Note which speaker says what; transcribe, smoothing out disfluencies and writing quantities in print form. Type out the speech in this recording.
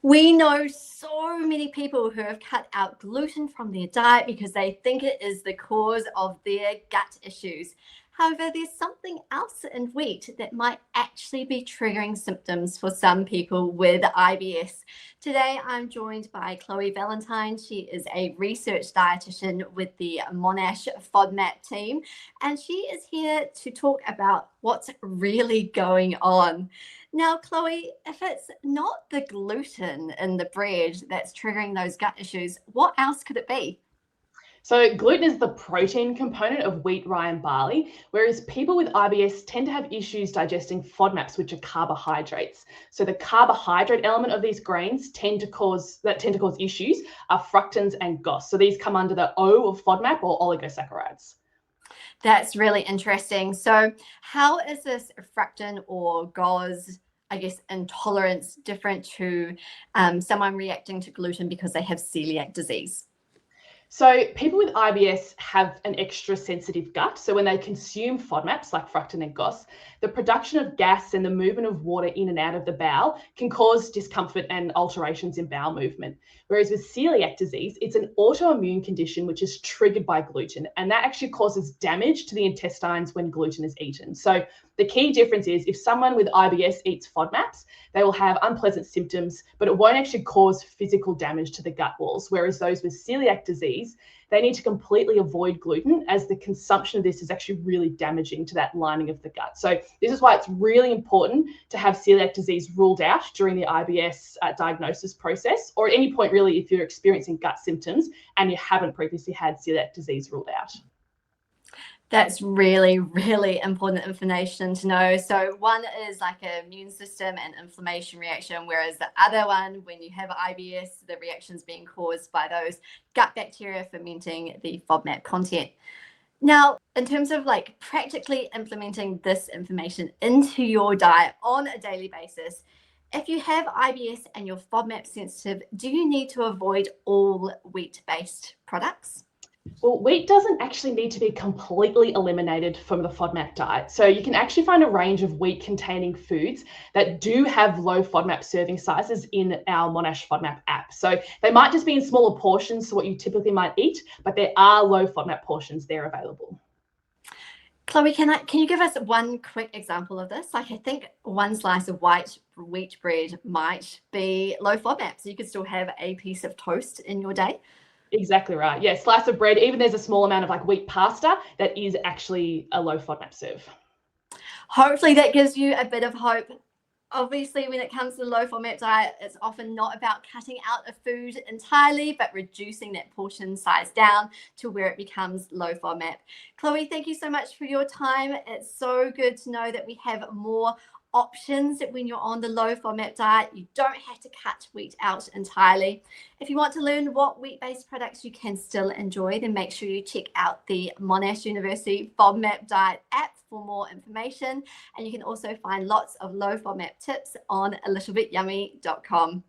Speaker 1: We know so many people who have cut out gluten from their diet because they think it is the cause of their gut issues. However, there's something else in wheat that might actually be triggering symptoms for some people with IBS. Today, I'm joined by Chloe Valentine. She is a research dietitian with the Monash FODMAP team, and she is here to talk about what's really going on. Now, Chloe, if it's not the gluten in the bread that's triggering those gut issues, what else could it be?
Speaker 2: So gluten is the protein component of wheat, rye, and barley, whereas people with IBS tend to have issues digesting FODMAPs, which are carbohydrates. So the carbohydrate element of these grains tend to cause issues are fructans and GOS. So these come under the O of FODMAP or oligosaccharides.
Speaker 1: That's really interesting. So, how is this fructan or GOS, intolerance different to someone reacting to gluten because they have celiac disease?
Speaker 2: So people with IBS have an extra sensitive gut. So when they consume FODMAPs like fructan and GOS, the production of gas and the movement of water in and out of the bowel can cause discomfort and alterations in bowel movement. Whereas with celiac disease, it's an autoimmune condition which is triggered by gluten, and that actually causes damage to the intestines when gluten is eaten. So the key difference is if someone with IBS eats FODMAPs, they will have unpleasant symptoms, but it won't actually cause physical damage to the gut walls. Whereas those with celiac disease, they need to completely avoid gluten, as the consumption of this is actually really damaging to that lining of the gut. So this is why it's really important to have celiac disease ruled out during the IBS diagnosis process, or at any point really if you're experiencing gut symptoms and you haven't previously had celiac disease ruled out.
Speaker 1: That's really, really important information to know. So one is like an immune system and inflammation reaction, whereas the other one, when you have IBS, the reaction's being caused by those gut bacteria fermenting the FODMAP content. Now, in terms of like practically implementing this information into your diet on a daily basis, if you have IBS and you're FODMAP sensitive, do you need to avoid all wheat-based products?
Speaker 2: Well, wheat doesn't actually need to be completely eliminated from the FODMAP diet. So you can actually find a range of wheat-containing foods that do have low FODMAP serving sizes in our Monash FODMAP app. So they might just be in smaller portions to what you typically might eat, but there are low FODMAP portions there available.
Speaker 1: Chloe, can you give us one quick example of this? Like, I think one slice of white wheat bread might be low FODMAP, so you could still have a piece of toast in your day.
Speaker 2: Exactly right. Yeah, slice of bread, even there's a small amount of like wheat pasta that is actually a low FODMAP serve.
Speaker 1: Hopefully that gives you a bit of hope. Obviously, when it comes to the low FODMAP diet, it's often not about cutting out a food entirely, but reducing that portion size down to where it becomes low FODMAP. Chloe, thank you so much for your time. It's so good to know that we have more options when you're on the low FODMAP diet. You don't have to cut wheat out entirely. If you want to learn what wheat-based products you can still enjoy, then make sure you check out the Monash University FODMAP Diet app for more information. And you can also find lots of low FODMAP tips on alittlebit.yummy.com.